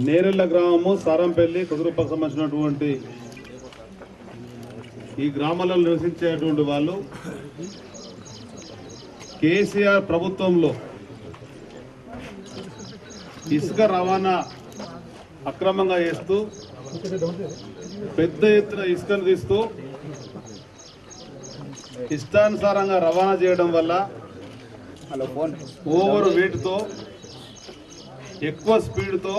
నేరెళ్ల గ్రామము సారంపల్లి కుదురుపకు సంబంధించినటువంటి ఈ గ్రామాలలో నివసించేటువంటి వాళ్ళు కేసీఆర్ ప్రభుత్వంలో ఇసుక రవాణా అక్రమంగా చేస్తూ పెద్ద ఎత్తున ఇసుకను తీస్తూ ఇష్టానుసారంగా రవాణా చేయడం వల్ల ఓవర్ వెయిట్తో ఎక్కువ స్పీడ్తో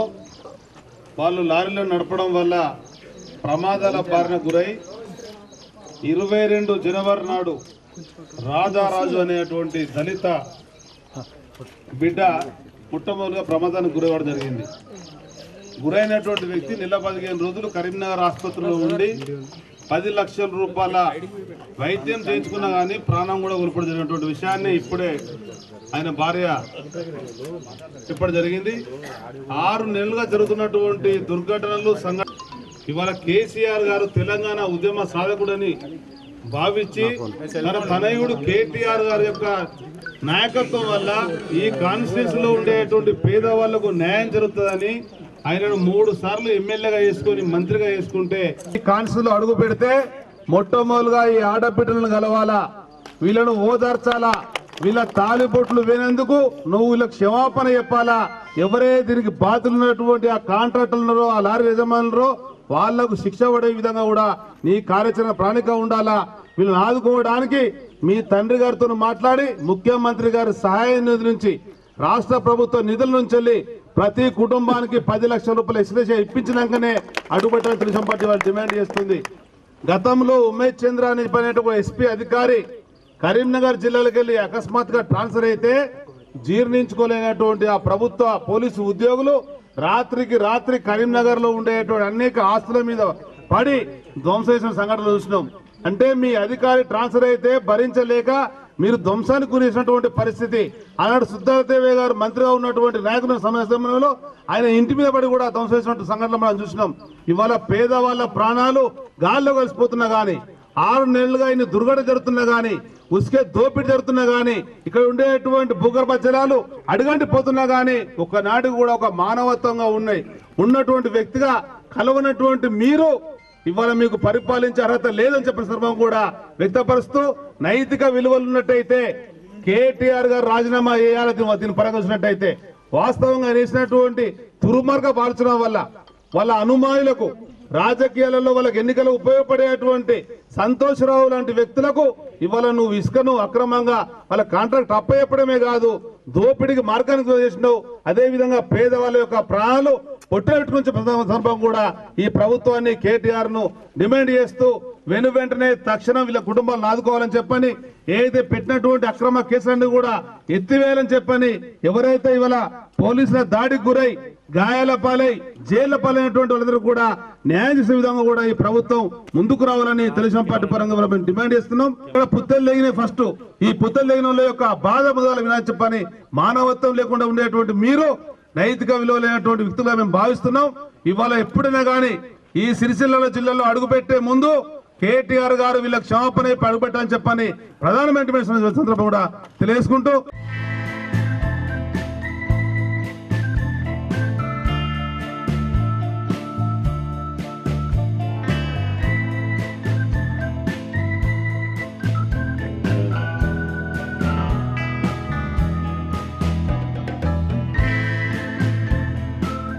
వాళ్ళు లారీలో నడపడం వల్ల ప్రమాదాల బారిన గురై 22 జనవరి నాడు రాజారాజు అనేటువంటి దళిత బిడ్డ మొట్టమొదటిగా ప్రమాదానికి గురవడం జరిగింది. గురైనటువంటి వ్యక్తి నెల 15 రోజులు కరీంనగర్ ఆసుపత్రిలో ఉండి 10 లక్షల రూపాయల వైద్యం చేయించుకున్నా కానీ ప్రాణం కూడా కోల్పోవడం జరిగినటువంటి విషయాన్ని ఇప్పుడే ఆయన భార్య చెప్పడం జరిగింది. 6 నెలలుగా జరుగుతున్నటువంటి దుర్ఘటనలు ఇవాళ కేసీఆర్ గారు తెలంగాణ ఉద్యమ సాధకుడని భావించి తన తనయుడు కేటీఆర్ గారి యొక్క నాయకత్వం వల్ల ఈ కాన్స్టిట్యూన్సీలో ఉండేటువంటి పేదవాళ్లకు న్యాయం జరుగుతుందని ఆయనను 3 సార్లు ఎమ్మెల్యేగా వేసుకొని మంత్రిగా వేసుకుంటే ఈ కాన్స్టిట్యూన్సీలో అడుగు పెడితే మొట్టమొదలుగా ఈ ఆడబిడ్డలను కలవాలా, వీళ్ళను ఓదార్చాలా, వీళ్ళ తాలిబొట్లు వేనేందుకు నువ్వు వీళ్ళకి క్షమాపణ చెప్పాలా. ఎవరైతే దీనికి బాధ్యులు ఉన్నటువంటి ఆ కాంట్రాక్టర్లు ఆ లారీ యజమానులు వాళ్లకు శిక్ష పడే విధంగా కూడా నీ కార్యాచరణ ప్రణాళిక ఉండాలా. వీళ్ళని ఆదుకోవడానికి మీ తండ్రి గారితో మాట్లాడి ముఖ్యమంత్రి గారి సహాయ నిధి నుంచి రాష్ట్ర ప్రభుత్వ నిధుల నుంచి ప్రతి కుటుంబానికి 10 లక్షల రూపాయల ఎక్స్గ్రేషియా ఇప్పించినాకనే అడుగుపెట్టాలని తెలుగుదేశం పార్టీ వాళ్ళు డిమాండ్ చేస్తుంది. గతంలో ఉమేష్ చంద్ర అనేటువంటి ఎస్పీ అధికారి కరీంనగర్ జిల్లాలకు వెళ్ళి అకస్మాత్తుగా ట్రాన్స్ఫర్ అయితే జీర్ణించుకోలేనటువంటి ఆ ప్రభుత్వ పోలీసు ఉద్యోగులు రాత్రికి రాత్రి కరీంనగర్ లో ఉండేటువంటి అనేక ఆస్తుల మీద పడి ధ్వంసం చేసిన సంఘటనలు చూసినాం. అంటే మీ అధికారి ట్రాన్స్ఫర్ అయితే భరించలేక మీరు ధ్వంసానికి గురిసినటువంటి పరిస్థితి. ఆనాడు సుద్దాదేవి గారు మంత్రిగా ఉన్నటువంటి నాయకుల సమయంలో ఆయన ఇంటి మీద పడి కూడా ధ్వంసం చేసినటువంటి సంఘటనలు మనం చూసినాం. ఇవాళ పేదవాళ్ళ ప్రాణాలు గాల్లో కలిసిపోతున్నా గానీ 6 నెలలుగా ఇన్ని దుర్ఘటన జరుగుతున్నా గానీ ఉసుకే దోపిడీ జరుగుతున్నా గానీ ఇక్కడ ఉండేటువంటి భూగర్భ జలాలు అడుగంటి పోతున్నా గానీ ఒకనాటికి కూడా ఒక మానవత్వంగా ఉన్నటువంటి వ్యక్తిగా కలవనటువంటి మీరు ఇవాళ మీకు పరిపాలించే అర్హత లేదని చెప్పిన సందర్భం కూడా వ్యక్తపరుస్తూ నైతిక విలువలు ఉన్నట్టయితే కేటీఆర్ గారు రాజీనామా చేయాలని దీన్ని పరిగణించినట్టయితే వాస్తవంగా వేసినటువంటి దుర్మార్గ పాల్చడం వల్ల వాళ్ళ అనుమానులకు రాజకీయాలలో వాళ్ళకి ఎన్నికలు ఉపయోగపడేటువంటి సంతోషరావు లాంటి వ్యక్తులకు ఇవాళ నువ్వు ఇసుకను అక్రమంగా వాళ్ళ కాంట్రాక్ట్ అప్పచెప్పడమే కాదు దోపిడికి మార్గానికి చేసినావు. అదే విధంగా పేదవాళ్ళ యొక్క ప్రాణాలు పొట్టెట్టుకుని సందర్భం కూడా ఈ ప్రభుత్వాన్ని కేటీఆర్ ను డిమాండ్ చేస్తూ వెంటనే తక్షణం వీళ్ళ కుటుంబాలను ఆదుకోవాలని చెప్పని ఏదైతే పెట్టినటువంటి అక్రమ కేసులన్నీ కూడా ఎత్తివేయాలని చెప్పని ఎవరైతే ఇవాళ పోలీసుల దాడికి గురై గాయాల పాలై జైళ్ల పాలైనటువంటి వాళ్ళందరూ కూడా న్యాయం చేసే విధంగా కూడా ఈ ప్రభుత్వం ముందుకు రావాలని తెలుగుదేశం పార్టీ పరంగా మేము డిమాండ్ చేస్తున్నాం. ఇక్కడ పుత్తలు లేగిన ఫస్ట్ ఈ పుత్తలు లేగిన వాళ్ళ యొక్క బాధ బుధాలు వినాలని చెప్పని మానవత్వం లేకుండా ఉండేటువంటి మీరు నైతిక విలువ లేనటువంటి వ్యక్తులుగా మేము భావిస్తున్నాం. ఇవాళ ఎప్పుడైనా కానీ ఈ సిరిసిల్ల జిల్లాలో అడుగుపెట్టే ముందు కేటీఆర్ గారు వీళ్ళకి క్షమాపణ అడుగుపెట్టాలని చెప్పని ప్రధానమంత్రి సందర్భం కూడా తెలియజేసుకుంటూ